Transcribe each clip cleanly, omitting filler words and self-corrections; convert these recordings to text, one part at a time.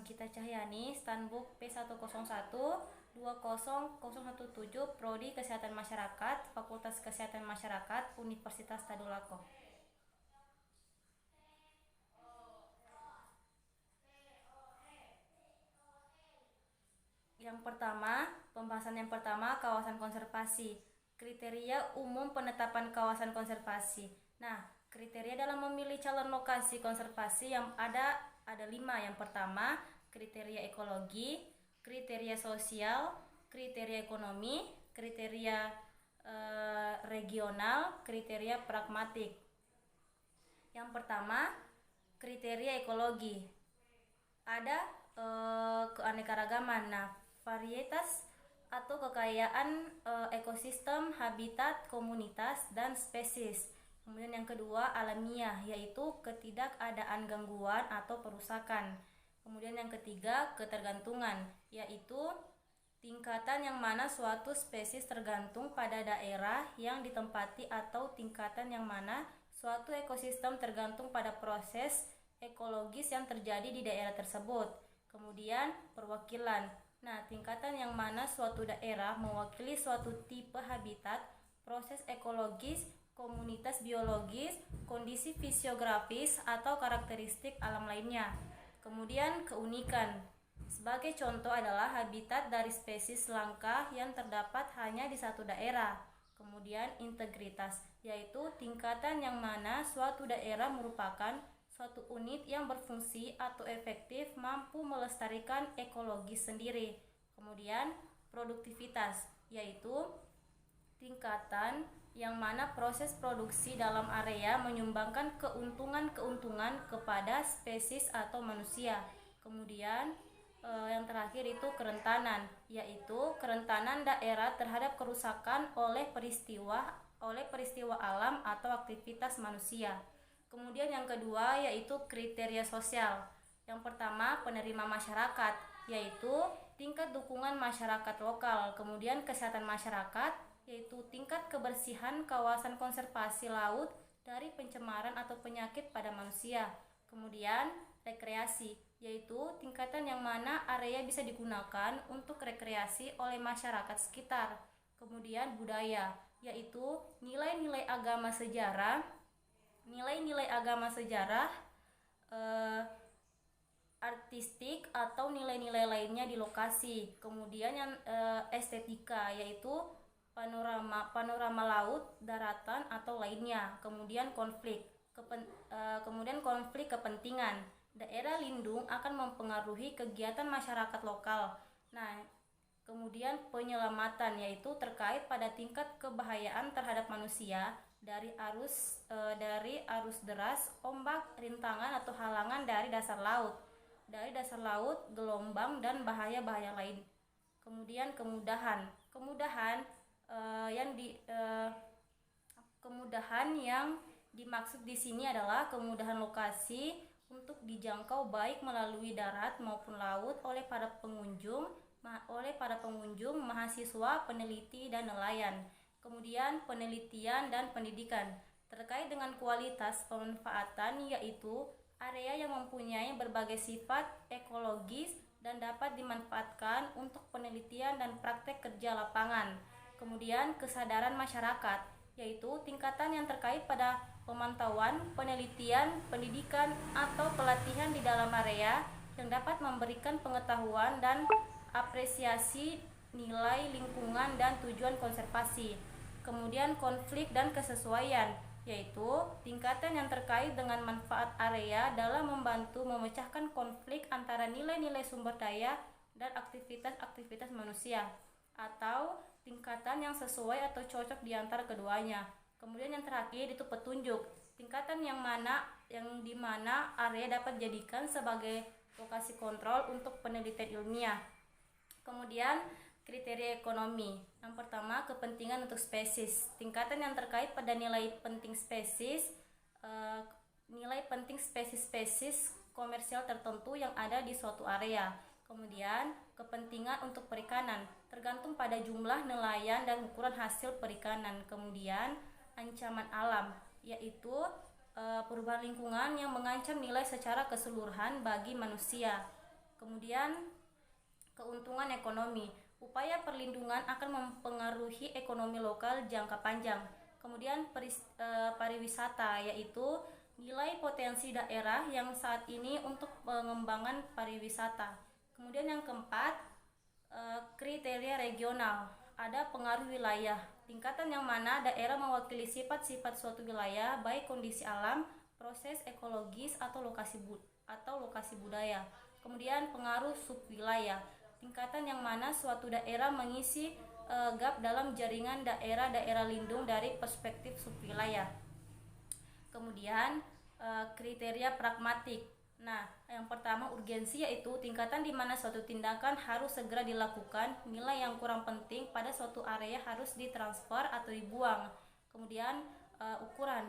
Gita Cahyani, Stanbook P101-20017, Prodi Kesehatan Masyarakat, Fakultas Kesehatan Masyarakat, Universitas Tadulako. Pembahasan yang pertama, kawasan konservasi. Kriteria umum penetapan kawasan konservasi. Nah, kriteria dalam memilih calon lokasi konservasi yang ada 5. Yang pertama, kriteria ekologi, kriteria sosial, kriteria ekonomi, kriteria regional, kriteria pragmatik. Yang pertama, kriteria ekologi. Ada keanekaragaman. Nah, varietas atau kekayaan ekosistem, habitat, komunitas, dan spesies. Kemudian yang kedua, alamiah, yaitu ketidakadaan gangguan atau perusakan. Kemudian yang ketiga, ketergantungan, yaitu tingkatan yang mana suatu spesies tergantung pada daerah yang ditempati atau tingkatan yang mana suatu ekosistem tergantung pada proses ekologis yang terjadi di daerah tersebut. Kemudian perwakilan. Nah, tingkatan yang mana suatu daerah mewakili suatu tipe habitat, proses ekologis, komunitas biologis, kondisi fisiografis, atau karakteristik alam lainnya. Kemudian keunikan. Sebagai contoh adalah habitat dari spesies langka yang terdapat hanya di satu daerah. Kemudian integritas, yaitu tingkatan yang mana suatu daerah merupakan suatu unit yang berfungsi atau efektif mampu melestarikan ekologi sendiri. Kemudian produktivitas, yaitu tingkatan yang mana proses produksi dalam area menyumbangkan keuntungan kepada spesies atau manusia. Kemudian yang terakhir itu kerentanan, yaitu kerentanan daerah terhadap kerusakan oleh peristiwa alam atau aktivitas manusia. Kemudian yang kedua yaitu kriteria sosial. Yang pertama, penerima masyarakat, yaitu tingkat dukungan masyarakat lokal. Kemudian kesehatan masyarakat, yaitu tingkat kebersihan kawasan konservasi laut dari pencemaran atau penyakit pada manusia. Kemudian rekreasi, yaitu tingkatan yang mana area bisa digunakan untuk rekreasi oleh masyarakat sekitar. Kemudian budaya, yaitu nilai-nilai agama sejarah, artistik atau nilai-nilai lainnya di lokasi. Kemudian yang estetika, yaitu panorama laut, daratan atau lainnya. Kemudian konflik kepentingan. Daerah lindung akan mempengaruhi kegiatan masyarakat lokal. Nah, kemudian penyelamatan, yaitu terkait pada tingkat kebahayaan terhadap manusia dari arus deras, ombak, rintangan atau halangan dari dasar laut, gelombang, dan bahaya-bahaya lain. Kemudian kemudahan yang dimaksud di sini adalah kemudahan lokasi untuk dijangkau baik melalui darat maupun laut oleh para pengunjung, mahasiswa, peneliti, dan nelayan. Kemudian penelitian dan pendidikan terkait dengan kualitas pemanfaatan, yaitu area yang mempunyai berbagai sifat ekologis dan dapat dimanfaatkan untuk penelitian dan praktek kerja lapangan. Kemudian kesadaran masyarakat, yaitu tingkatan yang terkait pada pemantauan, penelitian, pendidikan, atau pelatihan di dalam area yang dapat memberikan pengetahuan dan apresiasi nilai lingkungan dan tujuan konservasi. Kemudian konflik dan kesesuaian, yaitu tingkatan yang terkait dengan manfaat area dalam membantu memecahkan konflik antara nilai-nilai sumber daya dan aktivitas manusia, atau tingkatan yang sesuai atau cocok di antara keduanya. Kemudian yang terakhir itu petunjuk, tingkatan yang di mana area dapat dijadikan sebagai lokasi kontrol untuk penelitian ilmiah. Kemudian kriteria ekonomi. Yang pertama, kepentingan untuk spesies. Tingkatan yang terkait pada nilai penting spesies komersial tertentu yang ada di suatu area. Kemudian kepentingan untuk perikanan, tergantung pada jumlah nelayan dan ukuran hasil perikanan. Kemudian ancaman alam, yaitu perubahan lingkungan yang mengancam nilai secara keseluruhan bagi manusia. Kemudian keuntungan ekonomi. Upaya perlindungan akan mempengaruhi ekonomi lokal jangka panjang. Kemudian pariwisata, yaitu nilai potensi daerah yang saat ini untuk pengembangan pariwisata. Kemudian yang keempat, kriteria regional. Ada pengaruh wilayah, tingkatan yang mana daerah mewakili sifat-sifat suatu wilayah, baik kondisi alam, proses ekologis atau lokasi budaya. Kemudian pengaruh subwilayah, tingkatan yang mana suatu daerah mengisi gap dalam jaringan daerah-daerah lindung dari perspektif subwilayah. Kemudian kriteria pragmatik. Nah, yang pertama urgensi, yaitu tingkatan di mana suatu tindakan harus segera dilakukan, nilai yang kurang penting pada suatu area harus ditransfer atau dibuang. Kemudian ukuran,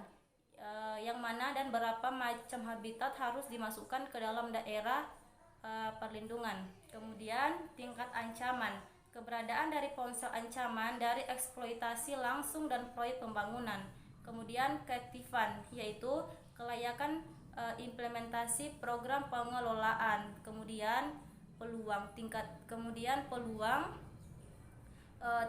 yang mana dan berapa macam habitat harus dimasukkan ke dalam daerah perlindungan. Kemudian tingkat ancaman, keberadaan dari ponsel ancaman dari eksploitasi langsung dan proyek pembangunan. Kemudian keaktifan, yaitu kelayakan implementasi program pengelolaan. Kemudian peluang,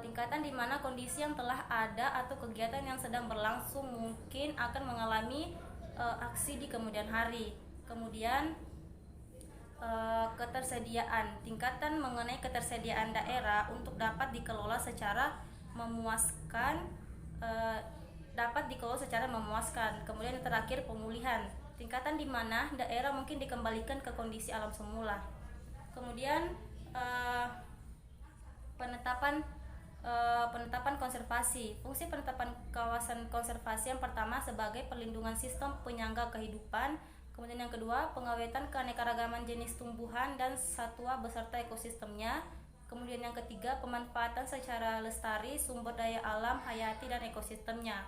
tingkatan di mana kondisi yang telah ada atau kegiatan yang sedang berlangsung mungkin akan mengalami aksi di kemudian hari. Kemudian ketersediaan, tingkatan mengenai ketersediaan daerah untuk dapat dikelola secara memuaskan. Kemudian yang terakhir pemulihan, tingkatan di mana daerah mungkin dikembalikan ke kondisi alam semula. Kemudian penetapan konservasi. Fungsi penetapan kawasan konservasi yang pertama sebagai perlindungan sistem penyangga kehidupan. Kemudian yang kedua, pengawetan keanekaragaman jenis tumbuhan dan satwa beserta ekosistemnya. Kemudian yang ketiga, pemanfaatan secara lestari sumber daya alam, hayati dan ekosistemnya.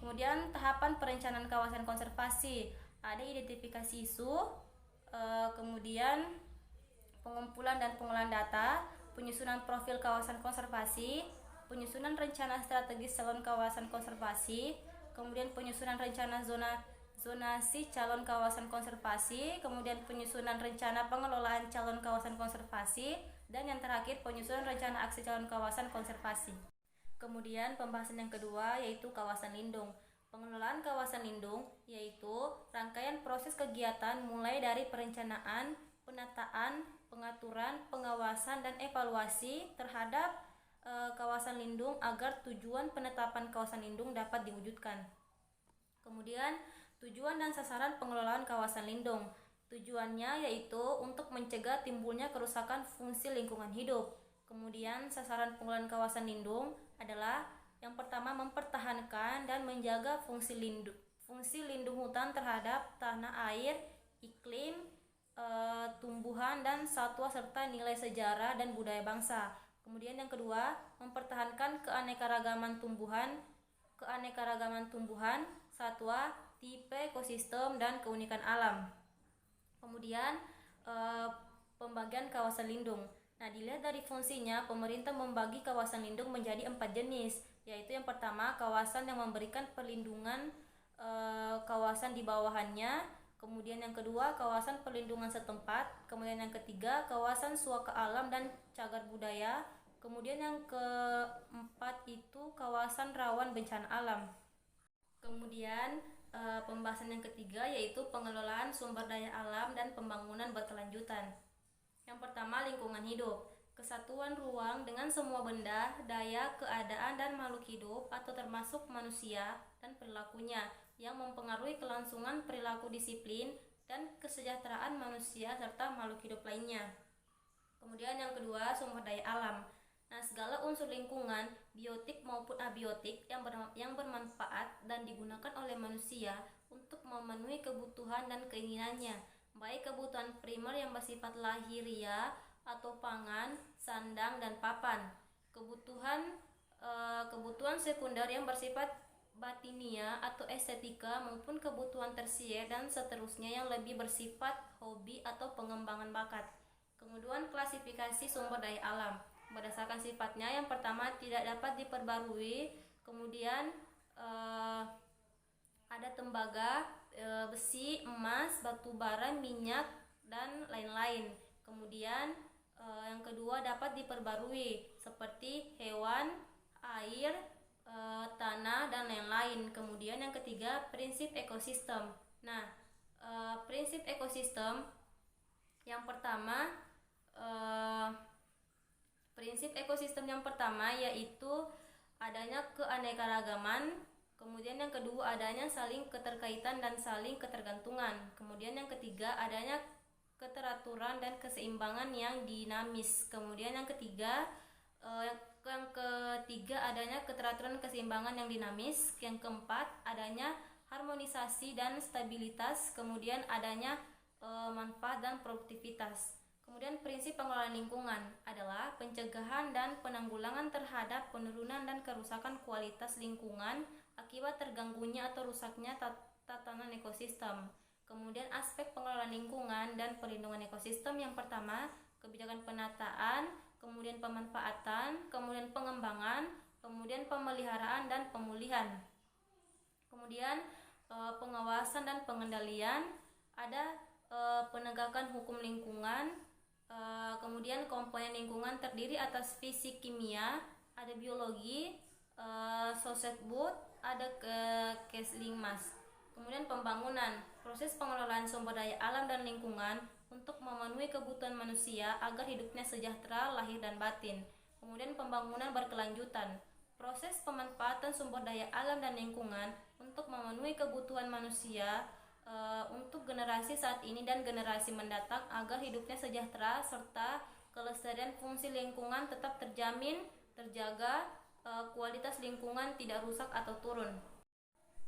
Kemudian tahapan perencanaan kawasan konservasi, ada identifikasi isu, kemudian pengumpulan dan pengolahan data, penyusunan profil kawasan konservasi, penyusunan rencana strategis calon kawasan konservasi, kemudian penyusunan rencana zonasi calon kawasan konservasi, kemudian penyusunan rencana pengelolaan calon kawasan konservasi, dan yang terakhir penyusunan rencana aksi calon kawasan konservasi. Kemudian pembahasan yang kedua yaitu kawasan lindung. Pengelolaan kawasan lindung yaitu rangkaian proses kegiatan mulai dari perencanaan, penataan, pengaturan, pengawasan, dan evaluasi terhadap kawasan lindung agar tujuan penetapan kawasan lindung dapat diwujudkan. Kemudian tujuan dan sasaran pengelolaan kawasan lindung. Tujuannya yaitu untuk mencegah timbulnya kerusakan fungsi lingkungan hidup. Kemudian sasaran pengelolaan kawasan lindung adalah yang pertama mempertahankan dan menjaga fungsi lindung hutan terhadap tanah air, iklim, tumbuhan dan satwa serta nilai sejarah dan budaya bangsa. Kemudian yang kedua, mempertahankan keanekaragaman tumbuhan, satwa, tipe ekosistem dan keunikan alam. Kemudian pembagian kawasan lindung. Nah, dilihat dari fungsinya, pemerintah membagi kawasan lindung menjadi 4 jenis, yaitu yang pertama kawasan yang memberikan perlindungan kawasan di bawahannya, kemudian yang kedua kawasan perlindungan setempat, kemudian yang ketiga kawasan suaka alam dan cagar budaya, kemudian yang keempat itu kawasan rawan bencana alam. Kemudian pembahasan yang ketiga yaitu pengelolaan sumber daya alam dan pembangunan berkelanjutan. Yang pertama, lingkungan hidup. Kesatuan ruang dengan semua benda, daya, keadaan, dan makhluk hidup atau termasuk manusia dan perilakunya yang mempengaruhi kelangsungan perilaku disiplin dan kesejahteraan manusia serta makhluk hidup lainnya. Kemudian yang kedua, sumber daya alam. Nah, segala unsur lingkungan, biotik maupun abiotik yang bermanfaat dan digunakan oleh manusia untuk memenuhi kebutuhan dan keinginannya, baik kebutuhan primer yang bersifat lahiriah atau pangan, sandang, dan papan, kebutuhan sekunder yang bersifat batinia atau estetika, maupun kebutuhan tersier dan seterusnya yang lebih bersifat hobi atau pengembangan bakat. Kemudian klasifikasi sumber daya alam berdasarkan sifatnya, yang pertama tidak dapat diperbarui, kemudian ada tembaga, besi, emas, batu bara, minyak, dan lain-lain. Kemudian yang kedua dapat diperbarui seperti hewan, air, tanah dan lain-lain. Kemudian yang ketiga prinsip ekosistem. Nah, prinsip ekosistem yang pertama, yaitu adanya keanekaragaman. Kemudian yang kedua adanya saling keterkaitan dan saling ketergantungan. Kemudian yang ketiga adanya keteraturan dan keseimbangan yang dinamis. Kemudian yang ketiga adanya keteraturan dan keseimbangan yang dinamis. Yang keempat adanya harmonisasi dan stabilitas. Kemudian adanya manfaat dan produktivitas. Kemudian prinsip pengelolaan lingkungan adalah pencegahan dan penanggulangan terhadap penurunan dan kerusakan kualitas lingkungan akibat terganggunya atau rusaknya tatanan ekosistem. Kemudian aspek pengelolaan lingkungan dan perlindungan ekosistem yang pertama, kebijakan penataan, kemudian pemanfaatan, kemudian pengembangan, kemudian pemeliharaan dan pemulihan. Kemudian pengawasan dan pengendalian, ada penegakan hukum lingkungan, kemudian komponen lingkungan terdiri atas fisik kimia, ada biologi, sosebud, ada keslinmas. Kemudian pembangunan, proses pengelolaan sumber daya alam dan lingkungan untuk memenuhi kebutuhan manusia agar hidupnya sejahtera lahir dan batin. Kemudian pembangunan berkelanjutan, proses pemanfaatan sumber daya alam dan lingkungan untuk memenuhi kebutuhan manusia untuk generasi saat ini dan generasi mendatang agar hidupnya sejahtera serta kelestarian fungsi lingkungan tetap terjamin, terjaga, kualitas lingkungan tidak rusak atau turun.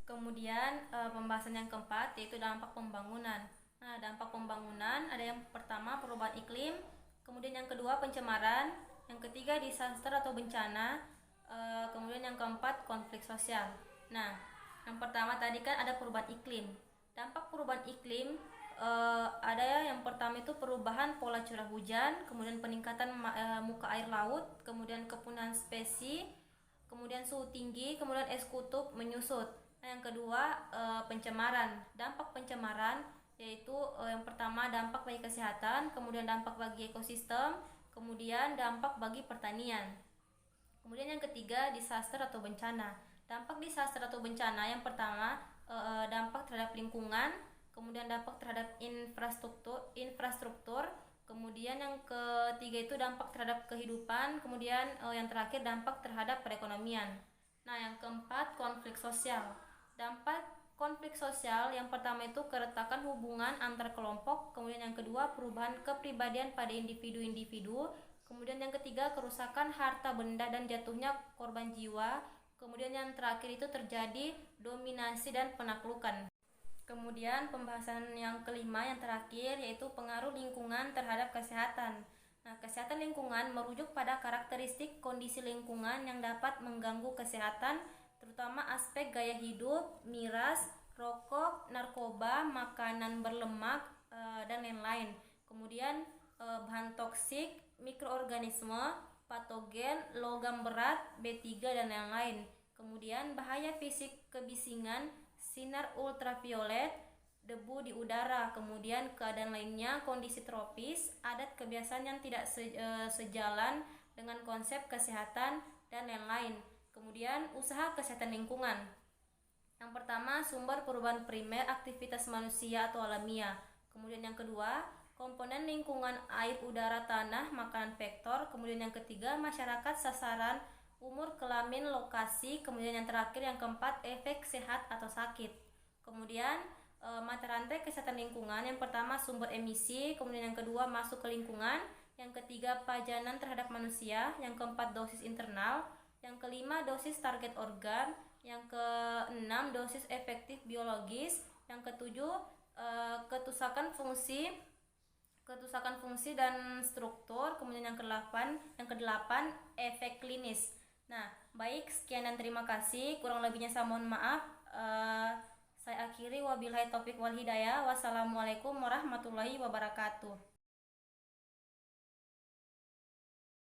Kemudian pembahasan yang keempat yaitu dampak pembangunan. Nah, dampak pembangunan ada yang pertama perubahan iklim, kemudian yang kedua pencemaran, yang ketiga disaster atau bencana, kemudian yang keempat konflik sosial. Nah, yang pertama tadi kan ada perubahan iklim. Dampak perubahan iklim ada yang pertama itu perubahan pola curah hujan, kemudian peningkatan muka air laut, kemudian kepunahan spesies, kemudian suhu tinggi, kemudian es kutub menyusut. Nah, yang kedua pencemaran. Dampak pencemaran yaitu yang pertama dampak bagi kesehatan, kemudian dampak bagi ekosistem, kemudian dampak bagi pertanian. Kemudian yang ketiga disaster atau bencana. Dampak disaster atau bencana yang pertama dampak terhadap lingkungan, kemudian dampak terhadap infrastruktur, kemudian yang ketiga itu dampak terhadap kehidupan, kemudian yang terakhir dampak terhadap perekonomian. Nah, yang keempat konflik sosial. Dampak konflik sosial yang pertama itu keretakan hubungan antar kelompok, kemudian yang kedua perubahan kepribadian pada individu-individu, kemudian yang ketiga kerusakan harta benda dan jatuhnya korban jiwa. Kemudian yang terakhir itu terjadi dominasi dan penaklukan. Kemudian pembahasan yang kelima yang terakhir yaitu pengaruh lingkungan terhadap kesehatan. Nah, kesehatan lingkungan merujuk pada karakteristik kondisi lingkungan yang dapat mengganggu kesehatan, terutama aspek gaya hidup, miras, rokok, narkoba, makanan berlemak, dan lain-lain. Kemudian bahan toksik, mikroorganisme, patogen, logam berat, B3 dan lain-lain. Kemudian bahaya fisik kebisingan, sinar ultraviolet, debu di udara. Kemudian keadaan lainnya kondisi tropis, adat kebiasaan yang tidak sejalan dengan konsep kesehatan dan lain-lain. Kemudian usaha kesehatan lingkungan. Yang pertama sumber perubahan primer aktivitas manusia atau alamiah. Kemudian yang kedua komponen lingkungan air, udara, tanah, makanan, vektor. Kemudian yang ketiga masyarakat sasaran, umur, kelamin, lokasi. Kemudian yang terakhir yang keempat efek sehat atau sakit. Kemudian mata rantai kesehatan lingkungan. Yang pertama sumber emisi, kemudian yang kedua masuk ke lingkungan, yang ketiga pajanan terhadap manusia, yang keempat dosis internal, yang kelima dosis target organ, yang keenam dosis efektif biologis, yang ketujuh kerusakan fungsi dan struktur, kemudian yang kedelapan efek klinis. Nah, baik, sekian dan terima kasih. Kurang lebihnya saya mohon maaf. Saya akhiri, wabillahi taufik wal hidayah. Wassalamualaikum warahmatullahi wabarakatuh.